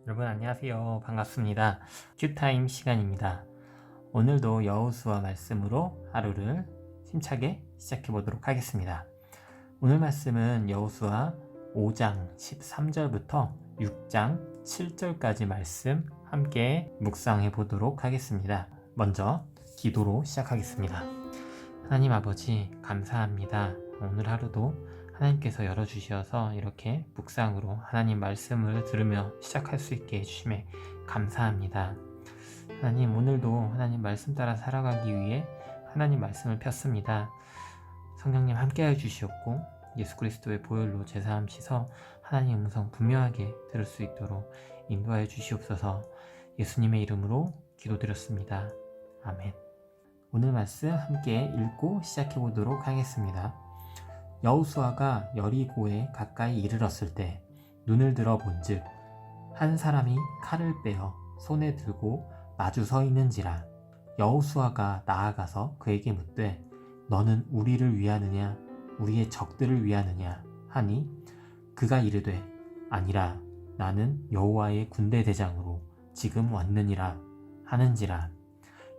여러분 안녕하세요. 반갑습니다. 큐타임 시간입니다. 오늘도 여호수아 말씀으로 하루를 힘차게 시작해 보도록 하겠습니다. 오늘 말씀은 여호수아 5장 13절부터 6장 7절까지 말씀 함께 묵상해 보도록 하겠습니다. 먼저 기도로 시작하겠습니다. 하나님 아버지 감사합니다. 오늘 하루도 하나님께서 열어주셔서 이렇게 묵상으로 하나님 말씀을 들으며 시작할 수 있게 해주심에 감사합니다. 하나님 오늘도 하나님 말씀 따라 살아가기 위해 하나님 말씀을 폈습니다. 성령님 함께해 주시옵고 예수 그리스도의 보혈로 제사함시서 하나님 음성 분명하게 들을 수 있도록 인도하여 주시옵소서. 예수님의 이름으로 기도드렸습니다. 아멘. 오늘 말씀 함께 읽고 시작해 보도록 하겠습니다. 여호수아가 여리고에 가까이 이르렀을 때 눈을 들어 본즉 한 사람이 칼을 빼어 손에 들고 마주 서 있는지라. 여호수아가 나아가서 그에게 묻되 너는 우리를 위하느냐 우리의 적들을 위하느냐 하니 그가 이르되 아니라 나는 여호와의 군대 대장으로 지금 왔느니라 하는지라.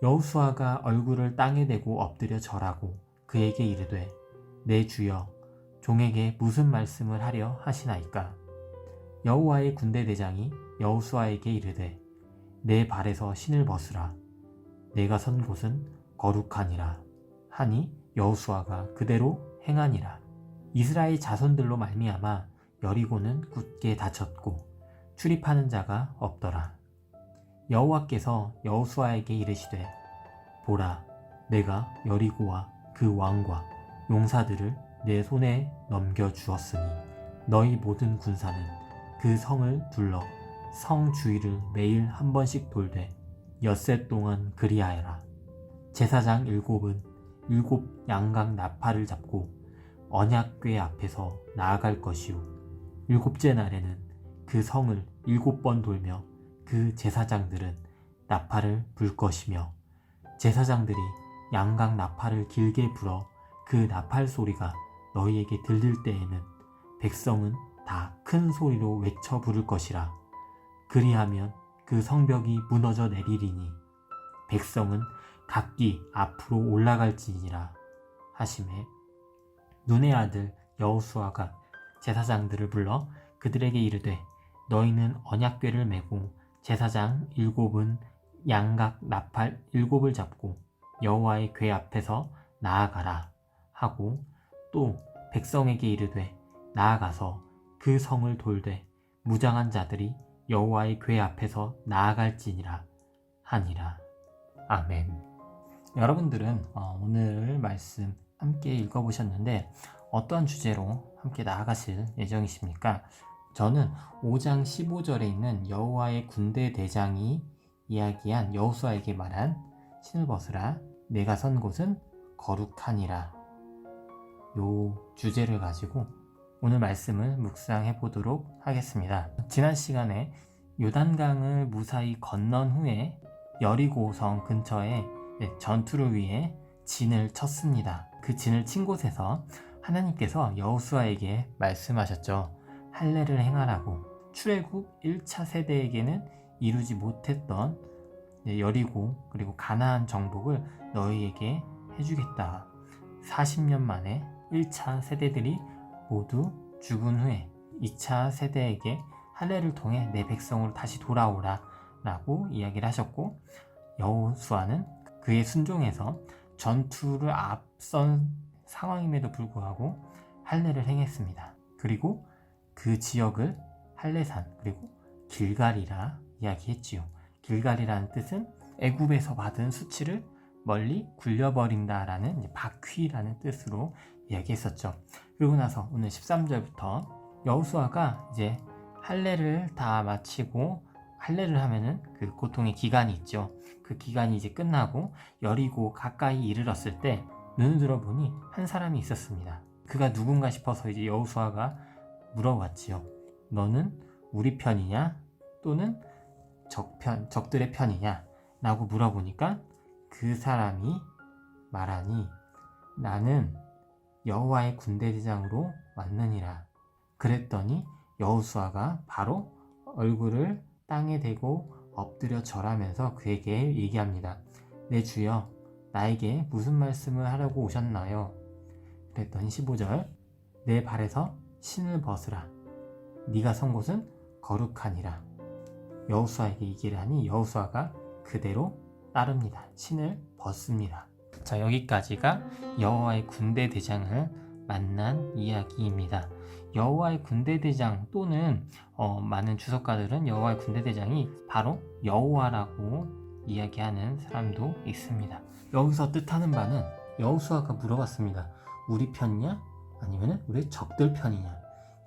여호수아가 얼굴을 땅에 대고 엎드려 절하고 그에게 이르되 내 주여 종에게 무슨 말씀을 하려 하시나이까. 여호와의 군대 대장이 여호수아에게 이르되 내 발에서 신을 벗으라 내가 선 곳은 거룩하니라 하니 여호수아가 그대로 행하니라. 이스라엘 자손들로 말미암아 여리고는 굳게 닫혔고 출입하는 자가 없더라. 여호와께서 여호수아에게 이르시되 보라 내가 여리고와 그 왕과 용사들을 내 손에 넘겨주었으니 너희 모든 군사는 그 성을 둘러 성 주위를 매일 한 번씩 돌되 엿새 동안 그리하여라. 제사장 7은 7 양각 나팔을 잡고 언약궤 앞에서 나아갈 것이요 7째 날에는 그 성을 7번 돌며 그 제사장들은 나팔을 불 것이며 제사장들이 양각 나팔을 길게 불어 그 나팔 소리가 너희에게 들릴 때에는 백성은 다 큰 소리로 외쳐 부를 것이라. 그리하면 그 성벽이 무너져 내리리니 백성은 각기 앞으로 올라갈지니라 하시매 눈의 아들 여호수아가 제사장들을 불러 그들에게 이르되 너희는 언약궤를 메고 제사장 7은 양각 나팔 7을 잡고 여호와의 궤 앞에서 나아가라 하고 또 백성에게 이르되 나아가서 그 성을 돌되 무장한 자들이 여호와의 궤 앞에서 나아갈지니라 하니라. 아멘. 여러분들은 오늘 말씀 함께 읽어보셨는데 어떠한 주제로 함께 나아가실 예정이십니까? 저는 5장 15절에 있는 여호와의 군대 대장이 이야기한 여호수아에게 말한 신을 벗으라 내가 선 곳은 거룩하니라 요 주제를 가지고 오늘 말씀을 묵상해 보도록 하겠습니다. 지난 시간에 요단강을 무사히 건넌 후에 여리고성 근처에 전투를 위해 진을 쳤습니다. 그 진을 친 곳에서 하나님께서 여호수아에게 말씀하셨죠. 할례를 행하라고. 출애굽 1차 세대에게는 이루지 못했던 여리고 그리고 가나안 정복을 너희에게 해주겠다. 40년 만에 1차 세대들이 모두 죽은 후에 2차 세대에게 할례를 통해 내 백성으로 다시 돌아오라 라고 이야기를 하셨고 여호수아는 그의 순종에서 전투를 앞선 상황임에도 불구하고 할례를 행했습니다. 그리고 그 지역을 할례산 그리고 길갈이라 이야기했지요. 길갈이라는 뜻은 애굽에서 받은 수치를 멀리 굴려버린다라는 바퀴라는 뜻으로 이야기했었죠. 그리고 나서 오늘 13절부터 여호수아가 이제 할례를 다 마치고 할례를 하면은 그 고통의 기간이 있죠. 그 기간이 이제 끝나고 여리고 가까이 이르렀을 때 눈을 들어보니 한 사람이 있었습니다. 그가 누군가 싶어서 이제 여호수아가 물어봤지요. 너는 우리 편이냐 또는 적들의 편이냐 라고 물어보니까 그 사람이 말하니 나는 여호와의 군대 대장으로 왔느니라. 그랬더니 여호수아가 바로 얼굴을 땅에 대고 엎드려 절하면서 그에게 얘기합니다. 내 주여, 나에게 무슨 말씀을 하려고 오셨나요? 그랬더니 15절, 내 발에서 신을 벗으라. 네가 선 곳은 거룩하니라. 여호수아에게 얘기를 하니 여호수아가 그대로 따릅니다. 신을 벗습니다. 자, 여기까지가 여호와의 군대 대장을 만난 이야기입니다. 여호와의 군대 대장 또는 많은 주석가들은 여호와의 군대 대장이 바로 여호와라고 이야기하는 사람도 있습니다. 여기서 뜻하는 바는 여호수아가 물어봤습니다. 우리 편이냐? 아니면 우리 적들 편이냐?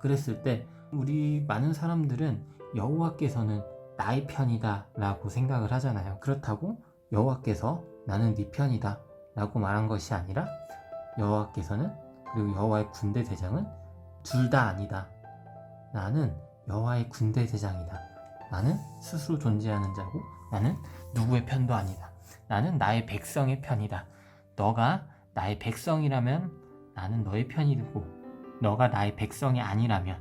그랬을 때 우리 많은 사람들은 여호와께서는 나의 편이다 라고 생각을 하잖아요. 그렇다고 여호와께서 나는 네 편이다 라고 말한 것이 아니라 여호와께서는, 그리고 여호와의 군대 대장은 둘 다 아니다. 나는 여호와의 군대 대장이다. 나는 스스로 존재하는 자고 나는 누구의 편도 아니다. 나는 나의 백성의 편이다. 너가 나의 백성이라면 나는 너의 편이고, 너가 나의 백성이 아니라면,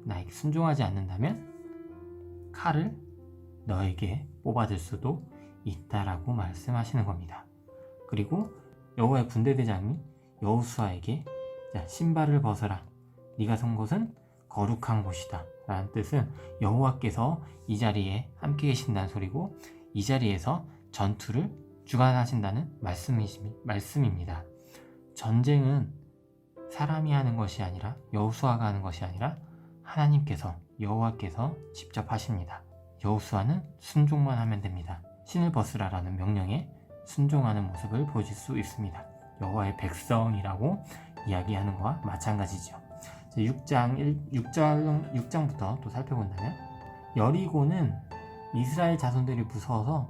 나에게 순종하지 않는다면 칼을 너에게 뽑아줄 수도 있다라고 말씀하시는 겁니다. 그리고 여호와의 군대 대장이 여호수아에게 신발을 벗어라. 네가 선 곳은 거룩한 곳이다 라는 뜻은 여호와께서 이 자리에 함께 계신다는 소리고, 이 자리에서 전투를 주관하신다는 말씀입니다. 전쟁은 사람이 하는 것이 아니라, 여호수아가 하는 것이 아니라 하나님께서, 여호와께서 직접 하십니다. 여호수아는 순종만 하면 됩니다. 신을 벗으라라는 명령에 순종하는 모습을 보실 수 있습니다. 여호와의 백성이라고 이야기하는 것과 마찬가지죠. 6장부터 또 살펴본다면, 여리고는 이스라엘 자손들이 무서워서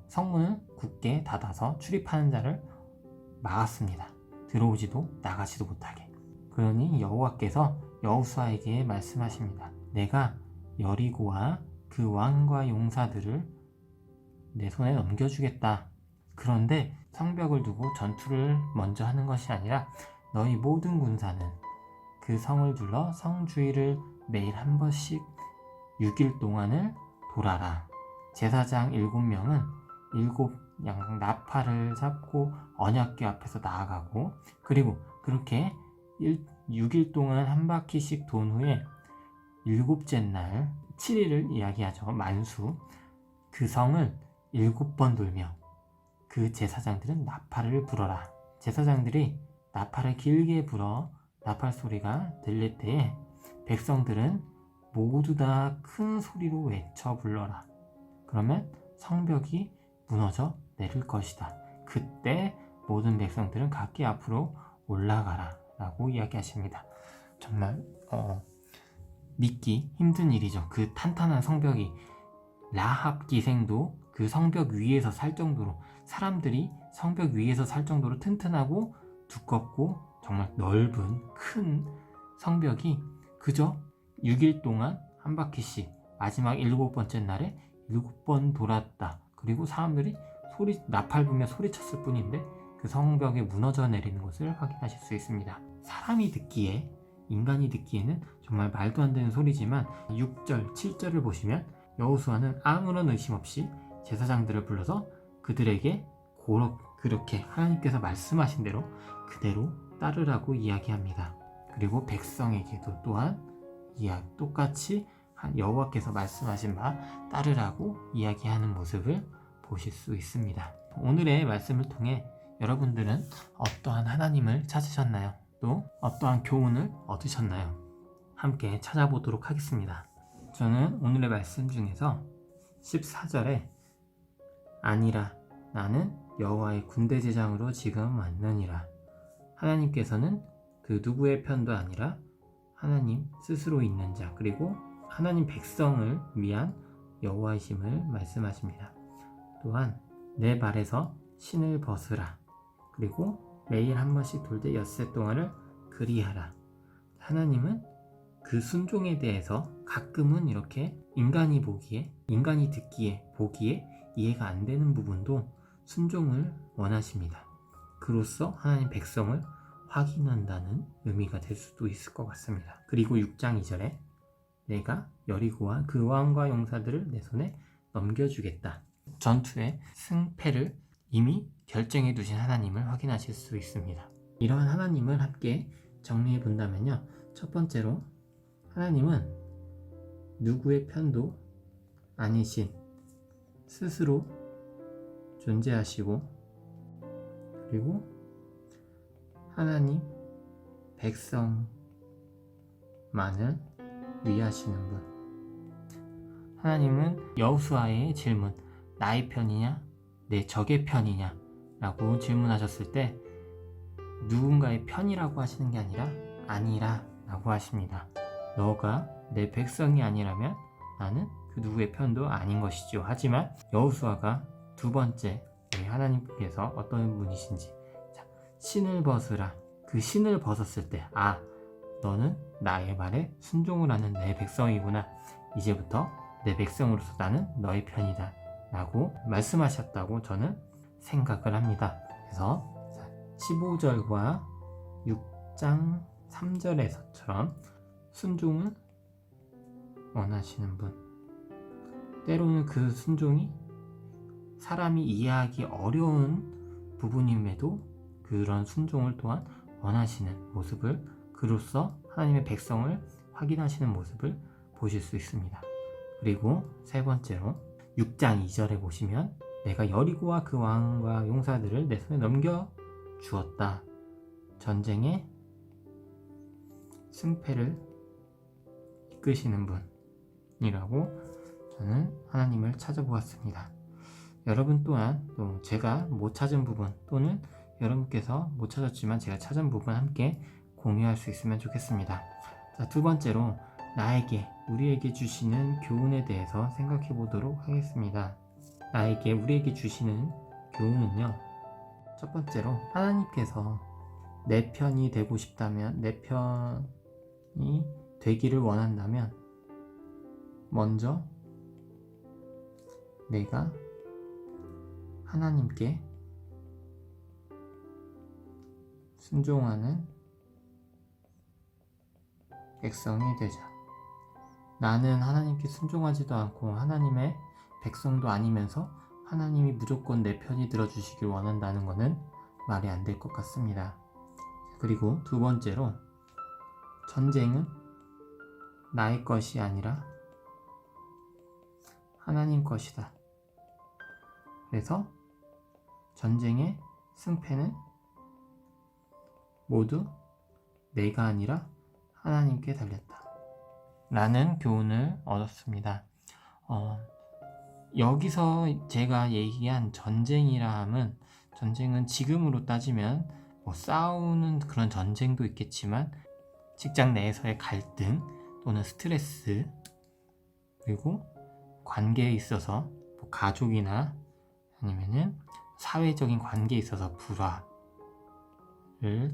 성문을 굳게 닫아서 출입하는 자를 막았습니다. 들어오지도 나가지도 못하게. 그러니 여호와께서 여호수아에게 말씀하십니다. 내가 여리고와 그 왕과 용사들을 내 손에 넘겨주겠다. 그런데 성벽을 두고 전투를 먼저 하는 것이 아니라 너희 모든 군사는 그 성을 둘러 성 주위를 매일 한 번씩 6일 동안을 돌아라. 제사장 7명은 7양 나팔을 잡고 언약궤 앞에서 나아가고, 그리고 그렇게 6일 동안 한 바퀴씩 돈 후에 7째 날 7일을 이야기하죠. 만수. 그 성을 7번 돌며 그 제사장들은 나팔을 불어라. 제사장들이 나팔을 길게 불어 나팔 소리가 들릴 때에 백성들은 모두 다 큰 소리로 외쳐 불러라. 그러면 성벽이 무너져 내릴 것이다. 그때 모든 백성들은 각기 앞으로 올라가라 라고 이야기하십니다. 정말 믿기 힘든 일이죠. 그 탄탄한 성벽이, 라합 기생도 그 성벽 위에서 살 정도로, 사람들이 성벽 위에서 살 정도로 튼튼하고 두껍고 정말 넓은 큰 성벽이 그저 6일 동안 한 바퀴씩 마지막 7번째 날에 7번 돌았다. 그리고 사람들이 나팔 불며 소리쳤을 뿐인데 그 성벽에 무너져 내리는 것을 확인하실 수 있습니다. 사람이 듣기에, 인간이 듣기에는 정말 말도 안 되는 소리지만 6절, 7절을 보시면 여호수아는 아무런 의심 없이 제사장들을 불러서 그들에게 그렇게 하나님께서 말씀하신 대로 그대로 따르라고 이야기합니다. 그리고 백성에게도 또한 똑같이 여호와께서 말씀하신 바 따르라고 이야기하는 모습을 보실 수 있습니다. 오늘의 말씀을 통해 여러분들은 어떠한 하나님을 찾으셨나요? 또 어떠한 교훈을 얻으셨나요? 함께 찾아보도록 하겠습니다. 저는 오늘의 말씀 중에서 14절에 아니라 나는 여호와의 군대 제장으로 지금 왔느니라. 하나님께서는 그 누구의 편도 아니라 하나님 스스로 있는 자, 그리고 하나님 백성을 위한 여호와이심을 말씀하십니다. 또한 내 발에서 신을 벗으라. 그리고 매일 한 번씩 돌 때 엿새 동안을 그리하라. 하나님은 그 순종에 대해서 가끔은 이렇게 인간이 듣기에 보기에 이해가 안 되는 부분도 순종을 원하십니다. 그로써 하나님 백성을 확인한다는 의미가 될 수도 있을 것 같습니다. 그리고 6장 2절에 내가 여리고와 그 왕과 용사들을 내 손에 넘겨주겠다. 전투의 승패를 이미 결정해 두신 하나님을 확인하실 수 있습니다. 이러한 하나님을 함께 정리해 본다면요, 첫 번째로 하나님은 누구의 편도 아니신 스스로 존재하시고, 그리고 하나님 백성만을 위하시는 분. 하나님은 여호수아의 질문, 나의 편이냐 내 적의 편이냐 라고 질문하셨을 때 누군가의 편이라고 하시는 게 아니라 아니라 라고 하십니다. 너가 내 백성이 아니라면 나는 그 누구의 편도 아닌 것이죠. 하지만 여호수아가 두 번째, 우리 하나님께서 어떤 분이신지, 자, 신을 벗으라. 그 신을 벗었을 때, 아, 너는 나의 말에 순종을 하는 내 백성이구나. 이제부터 내 백성으로서 나는 너의 편이다 라고 말씀하셨다고 저는 생각을 합니다. 그래서 15절과 6장 3절에서처럼 순종을 원하시는 분, 때로는 그 순종이 사람이 이해하기 어려운 부분임에도 그런 순종을 또한 원하시는 모습을, 그로써 하나님의 백성을 확인하시는 모습을 보실 수 있습니다. 그리고 세 번째로 6장 2절에 보시면 내가 여리고와 그 왕과 용사들을 내 손에 넘겨 주었다. 전쟁의 승패를 이끄시는 분이라고 저는 하나님을 찾아보았습니다. 여러분 또한 또 제가 못 찾은 부분, 또는 여러분께서 못 찾았지만 제가 찾은 부분 함께 공유할 수 있으면 좋겠습니다. 자, 두 번째로 나에게, 우리에게 주시는 교훈에 대해서 생각해 보도록 하겠습니다. 나에게, 우리에게 주시는 교훈은요, 첫 번째로 하나님께서 내 편이 되고 싶다면, 내 편이 되기를 원한다면 먼저 내가 하나님께 순종하는 백성이 되자. 나는 하나님께 순종하지도 않고 하나님의 백성도 아니면서 하나님이 무조건 내 편이 들어주시길 원한다는 것은 말이 안 될 것 같습니다. 그리고 두 번째로, 전쟁은 나의 것이 아니라 하나님 것이다. 그래서 전쟁의 승패는 모두 내가 아니라 하나님께 달렸다 라는 교훈을 얻었습니다. 여기서 제가 얘기한 전쟁이라 함은, 전쟁은 지금으로 따지면 뭐 싸우는 그런 전쟁도 있겠지만 직장 내에서의 갈등 또는 스트레스, 그리고 관계에 있어서 뭐 가족이나 아니면은 사회적인 관계에 있어서 불화를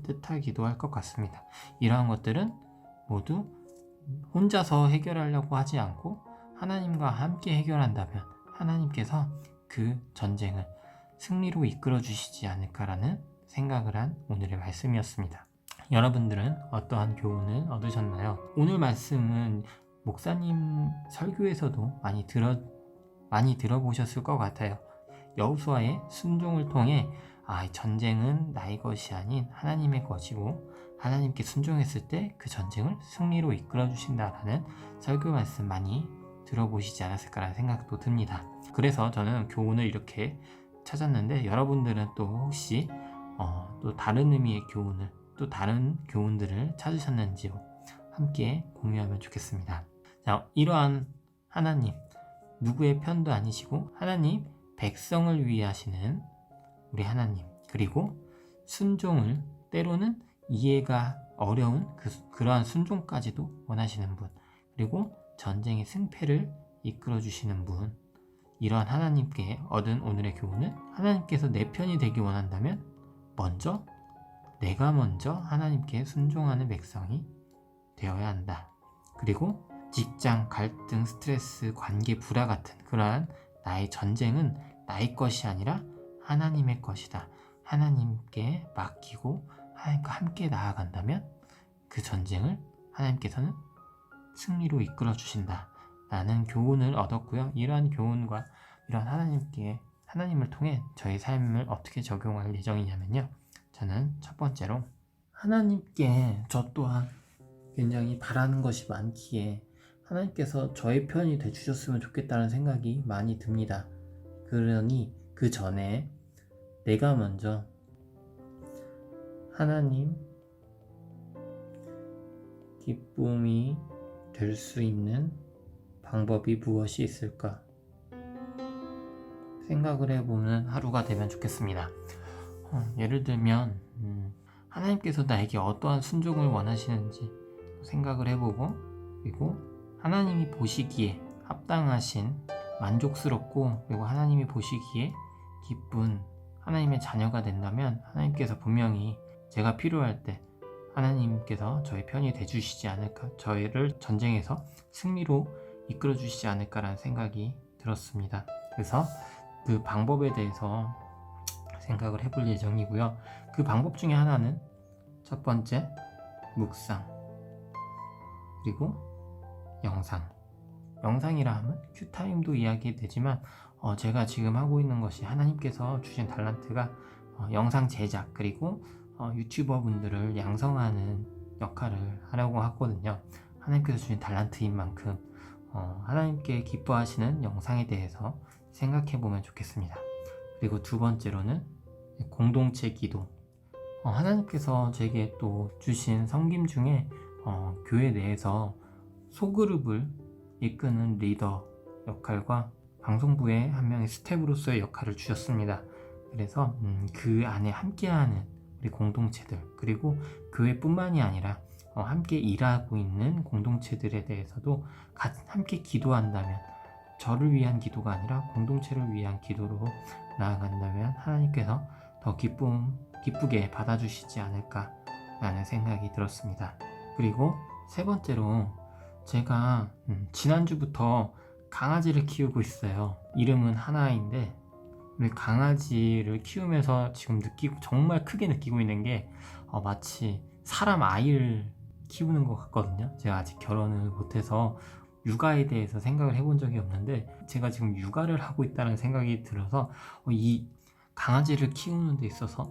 뜻하기도 할 것 같습니다. 이러한 것들은 모두 혼자서 해결하려고 하지 않고 하나님과 함께 해결한다면 하나님께서 그 전쟁을 승리로 이끌어 주시지 않을까라는 생각을 한 오늘의 말씀이었습니다. 여러분들은 어떠한 교훈을 얻으셨나요? 오늘 말씀은 목사님 설교에서도 많이 들어보셨을 것 같아요. 여호수아의 순종을 통해 전쟁은 나의 것이 아닌 하나님의 것이고, 하나님께 순종했을 때 그 전쟁을 승리로 이끌어 주신다라는 설교 말씀 많이 들어보시지 않았을까라는 생각도 듭니다. 그래서 저는 교훈을 이렇게 찾았는데, 여러분들은 또 혹시 또 다른 의미의 교훈을, 또 다른 교훈들을 찾으셨는지요? 함께 공유하면 좋겠습니다. 자, 이러한 하나님, 누구의 편도 아니시고 하나님 백성을 위하시는 우리 하나님, 그리고 순종을, 때로는 이해가 어려운 그러한 순종까지도 원하시는 분, 그리고 전쟁의 승패를 이끌어 주시는 분, 이러한 하나님께 얻은 오늘의 교훈은, 하나님께서 내 편이 되기 원한다면 내가 먼저 하나님께 순종하는 백성이 되어야 한다. 그리고 직장 갈등, 스트레스, 관계 불화 같은 그러한 나의 전쟁은 나의 것이 아니라 하나님의 것이다. 하나님께 맡기고 하나님과 함께 나아간다면 그 전쟁을 하나님께서는 승리로 이끌어 주신다 라는 교훈을 얻었고요. 이러한 교훈과 이런 하나님을 통해 저희 삶을 어떻게 적용할 예정이냐면요. 저는 첫 번째로 하나님께 저 또한 굉장히 바라는 것이 많기에 하나님께서 저의 편이 되주셨으면 좋겠다는 생각이 많이 듭니다. 그러니 그 전에 내가 먼저 하나님 기쁨이 될 수 있는 방법이 무엇이 있을까 생각을 해보는 하루가 되면 좋겠습니다. 예를 들면 하나님께서 나에게 어떠한 순종을 원하시는지 생각을 해보고, 그리고 하나님이 보시기에 합당하신, 만족스럽고, 그리고 하나님이 보시기에 기쁜 하나님의 자녀가 된다면 하나님께서 분명히 제가 필요할 때 하나님께서 저의 편이 돼주시지 않을까, 저희를 전쟁에서 승리로 이끌어 주시지 않을까라는 생각이 들었습니다. 그래서 그 방법에 대해서 생각을 해볼 예정이고요. 그 방법 중에 하나는 첫 번째 묵상, 그리고 영상이라 하면 큐타임도 이야기되지만 제가 지금 하고 있는 것이 하나님께서 주신 달란트가 영상 제작, 그리고 유튜버 분들을 양성하는 역할을 하려고 하거든요. 하나님께서 주신 달란트인 만큼 하나님께 기뻐하시는 영상에 대해서 생각해 보면 좋겠습니다. 그리고 두 번째로는 공동체 기도. 하나님께서 제게 또 주신 섬김 중에 교회 내에서 소그룹을 이끄는 리더 역할과 방송부의 한 명의 스텝으로서의 역할을 주셨습니다. 그래서 그 안에 함께하는 우리 공동체들, 그리고 교회뿐만이 아니라 함께 일하고 있는 공동체들에 대해서도 함께 기도한다면, 저를 위한 기도가 아니라 공동체를 위한 기도로 나아간다면 하나님께서 더 기쁘게 받아주시지 않을까라는 생각이 들었습니다. 그리고 세 번째로 제가 지난주부터 강아지를 키우고 있어요. 이름은 하나인데 강아지를 키우면서 지금 정말 크게 느끼고 있는 게 마치 사람 아이를 키우는 것 같거든요. 제가 아직 결혼을 못해서 육아에 대해서 생각을 해본 적이 없는데 제가 지금 육아를 하고 있다는 생각이 들어서 이 강아지를 키우는 데 있어서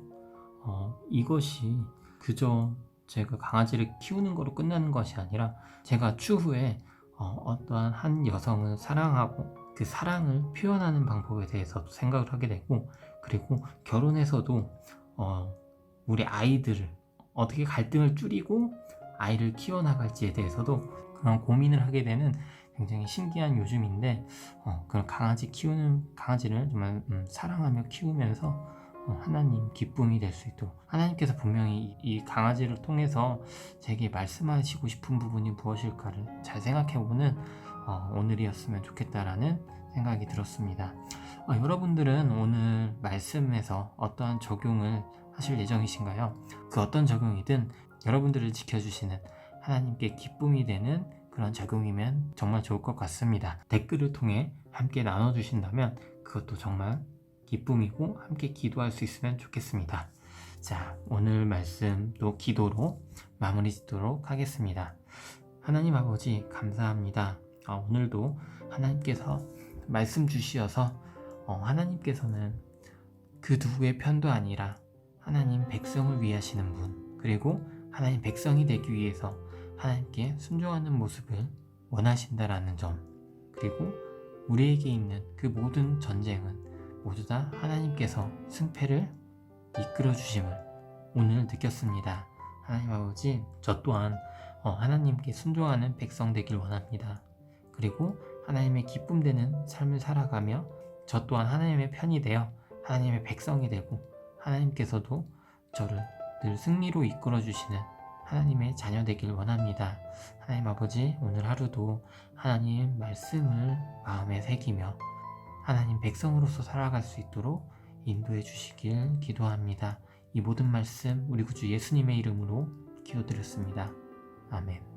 이것이 그저 제가 강아지를 키우는 거로 끝나는 것이 아니라 제가 추후에 어떠한 한 여성을 사랑하고 그 사랑을 표현하는 방법에 대해서도 생각을 하게 되고, 그리고 결혼해서도 우리 아이들을 어떻게 갈등을 줄이고 아이를 키워나갈지에 대해서도 그런 고민을 하게 되는 굉장히 신기한 요즘인데, 그런 강아지를 정말 사랑하며 키우면서 하나님 기쁨이 될 수 있도록, 하나님께서 분명히 이 강아지를 통해서 제게 말씀하시고 싶은 부분이 무엇일까를 잘 생각해보는 오늘이었으면 좋겠다라는 생각이 들었습니다. 여러분들은 오늘 말씀에서 어떠한 적용을 하실 예정이신가요? 그 어떤 적용이든 여러분들을 지켜주시는 하나님께 기쁨이 되는 그런 적용이면 정말 좋을 것 같습니다. 댓글을 통해 함께 나눠주신다면 그것도 정말 기쁨이고 함께 기도할 수 있으면 좋겠습니다. 자, 오늘 말씀도 기도로 마무리 짓도록 하겠습니다. 하나님 아버지 감사합니다. 오늘도 하나님께서 말씀 주시어서 하나님께서는 그 누구의 편도 아니라 하나님 백성을 위하시는 분, 그리고 하나님 백성이 되기 위해서 하나님께 순종하는 모습을 원하신다라는 점, 그리고 우리에게 있는 그 모든 전쟁은 모두 다 하나님께서 승패를 이끌어 주심을 오늘 느꼈습니다. 하나님 아버지, 저 또한 하나님께 순종하는 백성 되길 원합니다. 그리고 하나님의 기쁨 되는 삶을 살아가며 저 또한 하나님의 편이 되어 하나님의 백성이 되고 하나님께서도 저를 늘 승리로 이끌어 주시는 하나님의 자녀 되길 원합니다. 하나님 아버지, 오늘 하루도 하나님 말씀을 마음에 새기며 하나님 백성으로서 살아갈 수 있도록 인도해 주시길 기도합니다. 이 모든 말씀 우리 구주 예수님의 이름으로 기도드렸습니다. 아멘.